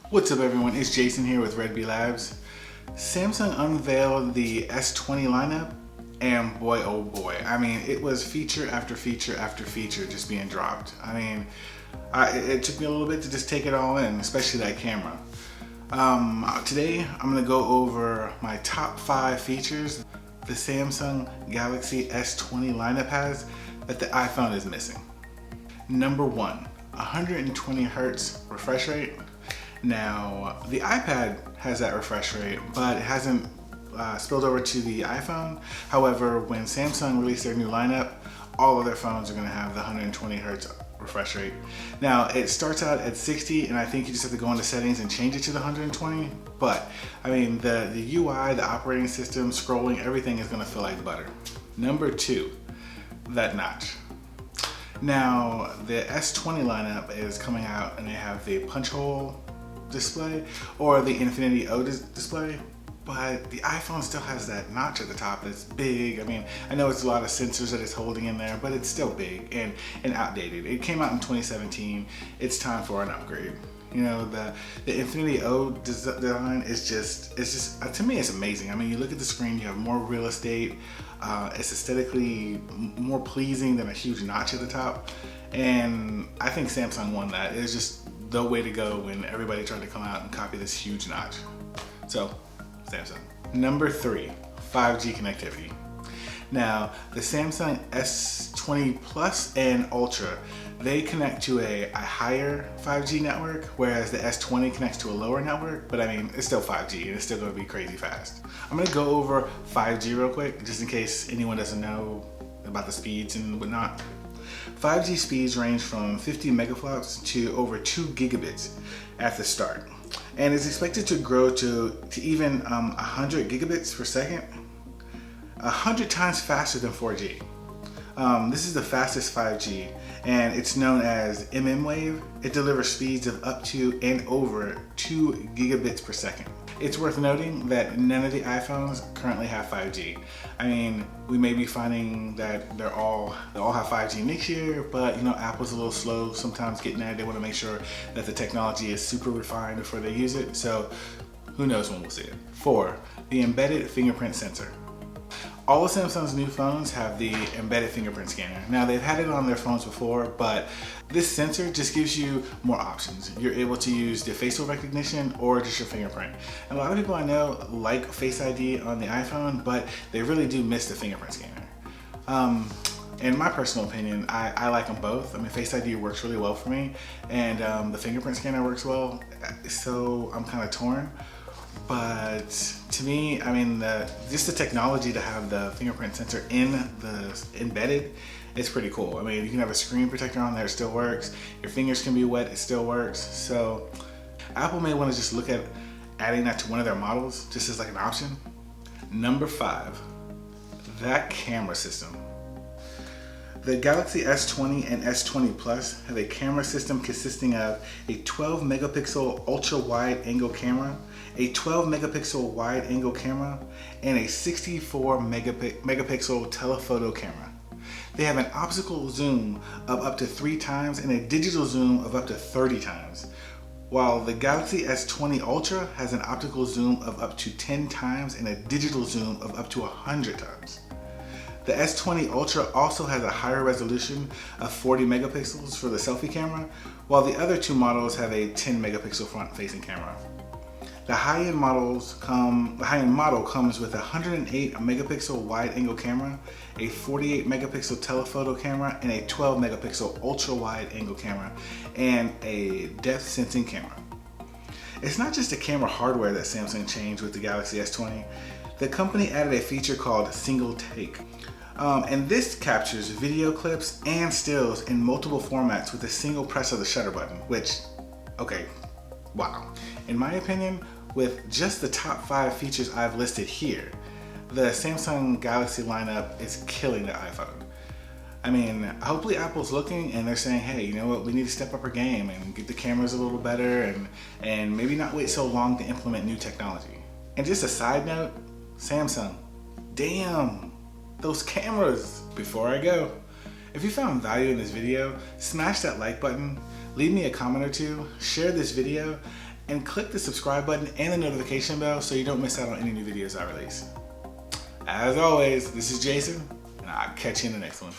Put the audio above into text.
What's up everyone, it's Jason here with Red Bee Labs. Samsung unveiled the S20 lineup and boy oh boy, I mean it was feature after feature after feature just being dropped. I mean, it took me a little bit to just take it all in, especially that camera. Today I'm going to go over my top 5 features the Samsung Galaxy S20 lineup has that the iPhone is missing. Number 1, 120 Hz refresh rate. Now, the iPad has that refresh rate, but it hasn't spilled over to the iPhone. However, when Samsung released their new lineup, all of their phones are going to have the 120 Hz refresh rate. Now, it starts out at 60, and I think you just have to go into settings and change it to the 120. But, I mean, the UI, the operating system, scrolling, everything is going to feel like butter. Number 2, that notch. Now, the S20 lineup is coming out, and they have the punch hole display or the Infinity O display, but the iPhone still has that notch at the top that's big. I mean, I know it's a lot of sensors that it's holding in there, but it's still big and outdated. It came out in 2017. It's time for an upgrade. You know, the Infinity O design is just to me it's amazing. I mean, you look at the screen, you have more real estate. It's aesthetically more pleasing than a huge notch at the top, and I think Samsung won that. It's just the way to go when everybody tried to come out and copy this huge notch. So, Samsung. Number 3, 5G connectivity. Now, the Samsung S20 Plus and Ultra, they connect to a higher 5G network, whereas the S20 connects to a lower network, but I mean, it's still 5G and it's still gonna be crazy fast. I'm gonna go over 5G real quick, just in case anyone doesn't know about the speeds and whatnot. 5G speeds range from 50 megaflops to over 2 gigabits at the start, and is expected to grow to even 100 gigabits per second, 100 times faster than 4G. This is the fastest 5G, and it's known as mmWave. It delivers speeds of up to and over 2 gigabits per second. It's worth noting that none of the iPhones currently have 5G. I mean, we may be finding that they'll all have 5G next year, but you know, Apple's a little slow sometimes getting there. They want to make sure that the technology is super refined before they use it. So who knows when we'll see it. 4, the embedded fingerprint sensor. All of Samsung's new phones have the embedded fingerprint scanner. Now, they've had it on their phones before, but this sensor just gives you more options. You're able to use the facial recognition or just your fingerprint. And a lot of people I know like Face ID on the iPhone, but they really do miss the fingerprint scanner. In my personal opinion, I like them both. I mean, Face ID works really well for me, and the fingerprint scanner works well, so I'm kind of torn. But to me, I mean, just the technology to have the fingerprint sensor in the embedded, it's pretty cool. I mean, you can have a screen protector on there, it still works. Your fingers can be wet, it still works. So Apple may want to just look at adding that to one of their models, just as like an option. Number 5, that camera system. The Galaxy S20 and S20 Plus have a camera system consisting of a 12 megapixel ultra wide angle camera, a 12 megapixel wide angle camera, and a 64 megapixel telephoto camera. They have an optical zoom of up to 3 times and a digital zoom of up to 30 times, while the Galaxy S20 Ultra has an optical zoom of up to 10 times and a digital zoom of up to 100 times. The S20 Ultra also has a higher resolution of 40 megapixels for the selfie camera, while the other 2 models have a 10 megapixel front-facing camera. The high-end model comes with a 108 megapixel wide-angle camera, a 48 megapixel telephoto camera, and a 12 megapixel ultra-wide-angle camera, and a depth sensing camera. It's not just the camera hardware that Samsung changed with the Galaxy S20. The company added a feature called Single Take. And this captures video clips and stills in multiple formats with a single press of the shutter button, which, okay, wow. In my opinion, with just the top 5 features I've listed here, the Samsung Galaxy lineup is killing the iPhone. I mean, hopefully Apple's looking and they're saying, hey, you know what, we need to step up our game and get the cameras a little better and maybe not wait so long to implement new technology. And just a side note, Samsung, damn, those cameras. Before I go, if you found value in this video, smash that like button, leave me a comment or two, share this video, and click the subscribe button and the notification bell so you don't miss out on any new videos I release. As always, this is Jason, and I'll catch you in the next one.